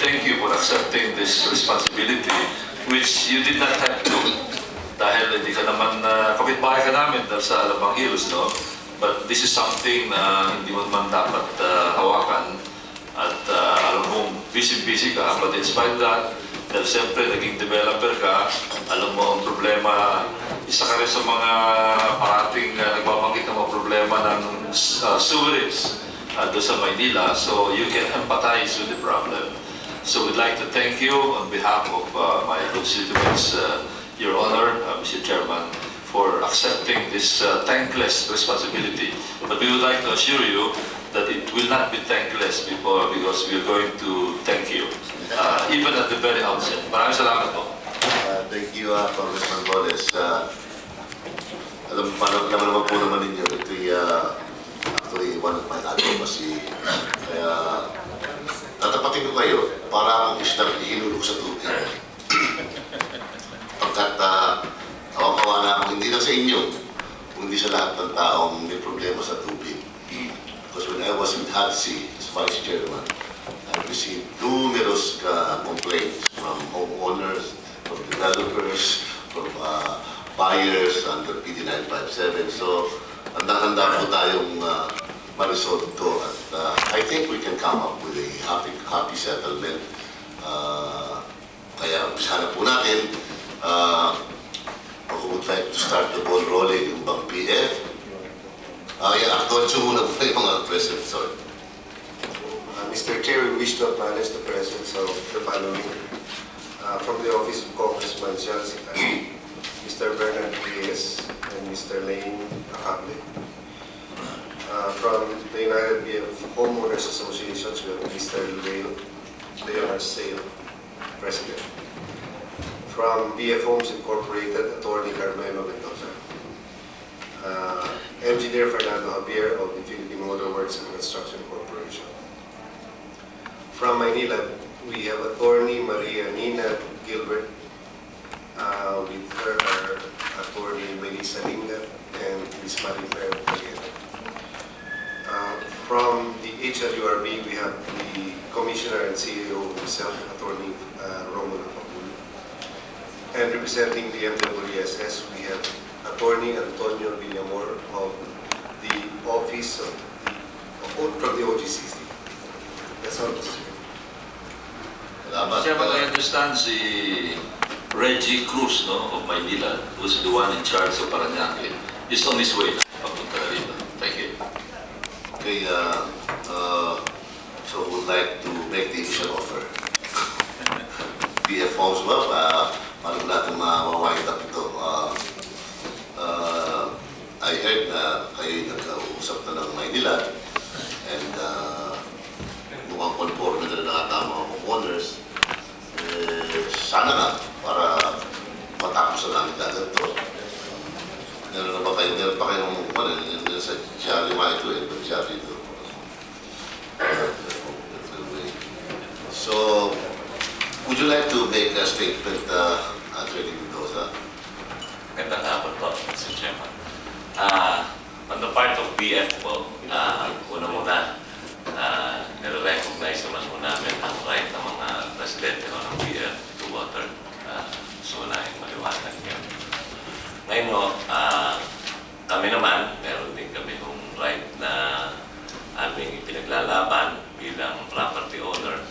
thank you for accepting this responsibility, which you did not have to. Dahil hindi ka naman kapitbahay ka namin dahil sa Alabang Hills, no? But this is something na hindi mo naman dapat hawakan. At alam mo, busy-busy ka. But despite that, dahil siyempre naging developer ka, alam mo ang problema, isa ka rin sa mga parating nagbabanggit ng mga problema ng sewerage doon sa Maynila. So you can empathize with the problem. So we'd like to thank you on behalf of my constituents, Your Honor, Mr. Chairman, for accepting this thankless responsibility. But we would like to assure you that it will not be thankless because we are going to thank you, even at the very outset. Maraming salamat po. Thank you, Congressman Boles. Alam naman po naman ninyo, ito'y actually one of my advocacy. Kaya tatapatin ko kayo para akong isang ihilulog sa tubig. Pagkat kawawa na ako, hindi lang sa inyo, kundi sa lahat ng taong may problema sa tubig. Because when I was with HATC as Vice Chairman, I received numerous complaints from homeowners, from developers, from buyers under PD 957. So, handa-handa po tayong ma-resolve ito. At I think we can come up with a happy settlement. Kaya sana po natin, ako would like to start the ball rolling yung bang PF. Acknowledge muna po yung mga President. Sorry. Mr. Chair, we wish to acknowledge the presence of the following. From the Office of Congressman John Sitan, Mr. Bernard Reyes and Mr. Lane Akable. From the United BF Homeowners Associations, we have Mr. Leonard Sale, President. From BF Homes Incorporated, Attorney Carmelo Mendoza. Engineer Fernando Javier of the Philippine Motor Works and Construction Corporation. From Maynila, we have Attorney Maria Nina Gilbert. With her are Attorney Melissa Linga and Ms. Marifer Pageta. From the HLURB, we have the Commissioner and CEO himself, Attorney Romulo Papulo. And representing the MWSS, we have Attorney Antonio Villamor of the Office of from the OGCC. That's all, Mr. Chairman, I understand si Reggie Cruz, no, of Maynila, who's the one in charge of Parañaque, is on his way. Papunta na rito. Thank you. Okay, so would like to make the initial offer. BF Homes ba? Paano natin ma-wind up ito? I heard na kayo nag-uusap na ng Maynila and mukhang conforme na rin nakatama ang homeowners. Sana nga, para matapos na namin agad ito. Meron pa kayong sa Jari Maito eh, Jari ito. So, would you like to make a statement, Attorney Mendoza? Magandang hapon po, Mr. Chairman. On the part of BF po, una-muna, nire-recognize naman po namin ang right ng mga presidente ng BF to water. So, unahin maliwanag yun. Ngayon, kami naman, meron din kami yung right na aming ipinaglalaban bilang property owner.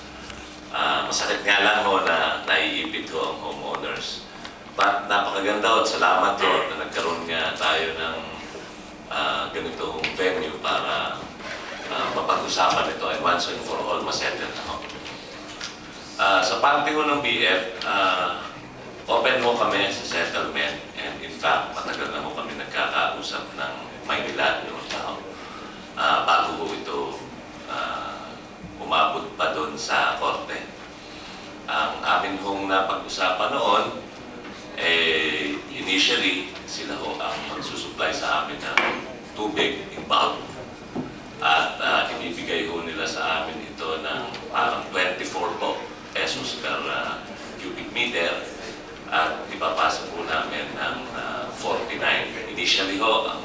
Masakit nga lang ho na naiipit ko ang homeowners. But napakaganda at salamat ho na nagkaroon nga tayo ng ganitong venue para mapag-usapan ito and once and for all masettle na ho. Sa parte ho ng BF, open ho kami sa settlement and in fact, matagal na ho kami nagkakausap ng Maynila yung tao bago ho ito umabot pa doon sa korte. Ang amin hong napag-usapan noon, initially, sila ho ang magsusupply sa amin ng tubig in bulk. At ibibigay ho nila sa amin ito ng parang 24 pesos per cubic meter. At ipapasa po namin ng 49. Initially ho, ang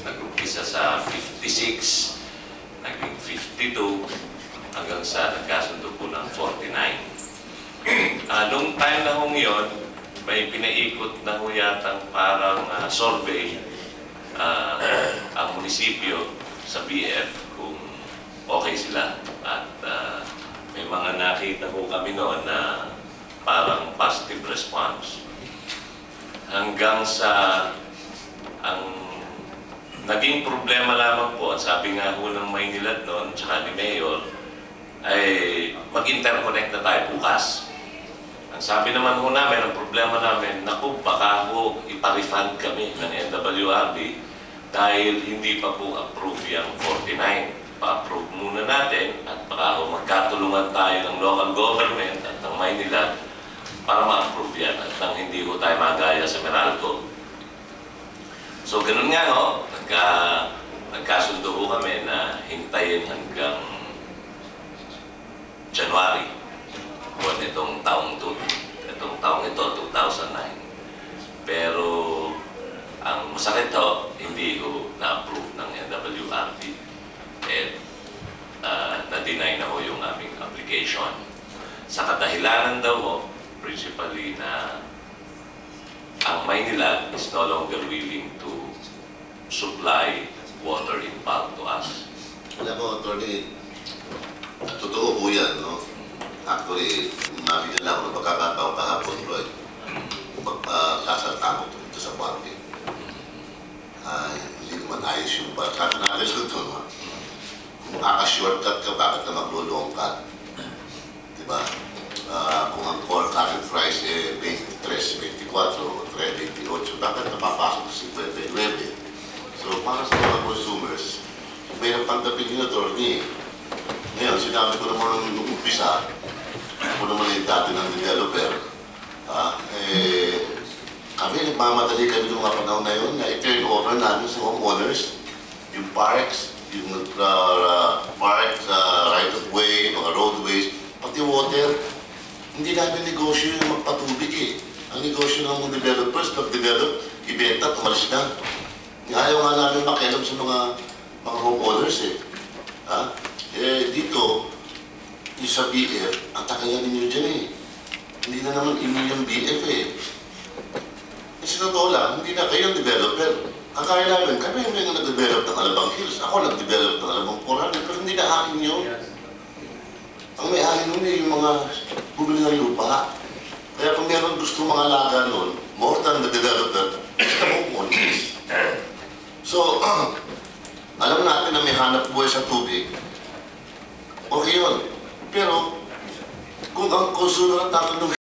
nag-umpisa sa 56, naging 52, hanggang sa nagkasundo po ng 49. Nung time na hong yun, may pinaikot na ho yatang parang survey ang munisipyo sa BF kung okay sila. At may mga nakita ho kami noon na parang positive response. Hanggang sa ang naging problema lamang po, ang sabi nga ho ng Maynilad noon, tsaka ni Mayor, ay mag-interconnect na tayo bukas. Ang sabi naman ho namin, ang problema namin, naku, baka ho ipa-refund kami ng NWRB dahil hindi pa po approve yung 49. Pa-approve muna natin at baka ho magkatulungan tayo ng local government at ng Maynilad para ma-approve yan at nang hindi ho tayo magaya sa Meralco. So, ganun nga ho, nagkasundo ho kami na hintayin hanggang January. Buwan itong taong ito, 2009. Pero, ang masakit ho, hindi ho na-approve ng NWRB. At na-deny na ho yung aming application. Sa kadahilanan daw ho, principally na ang Maynilad is no longer willing to supply water in bulk to us. Alam mo, Atty., totoo po yan, no? Actually, nabigyan lang ako ng pagkakataon kahapon, Roy. Sasalta ko dito sa party. Hindi naman ayos yung sabi natin dito, no? Kung kaka-shortcut ka, bakit ka maglulong ka? Diba? Kung ang core current price eh 23, 24, 28, bakit napapasok sa 59? So, para sa mga consumers, may napantapin yung attorney. Ngayon, sinabi ko naman nung umpisa, ako naman yung dati ng developer, kami nagmamadali kami ng mga panahon na yun, na i-turn over namin sa homeowners, yung parks, yung parks, right-of-way, mga roadways, pati water. Hindi namin negosyo yung magpatubig eh. Ang negosyo ng mga developers, pag-develop, ibenta, tumalis na. Ayaw nga namin makialam sa mga homeowners eh. Dito, yung sa BF, ang takayanin nyo dyan eh. Hindi na naman email yung BF eh. Kasi totoo lang, hindi na kayo developer. Ang kaya namin, kami yung nag-develop ng Alabang Hills. Ako nag-develop ng Alabang 400, pero hindi na akin yun. Ang may akin nun eh, yung mga bumili ng lupa. Kaya kung meron gusto mga alaga nun, more than the developer, gusto mo homeowners. So, alam natin na may hanap buhay sa tubig. Okay yun. Pero, kung ang consumer ang tatanong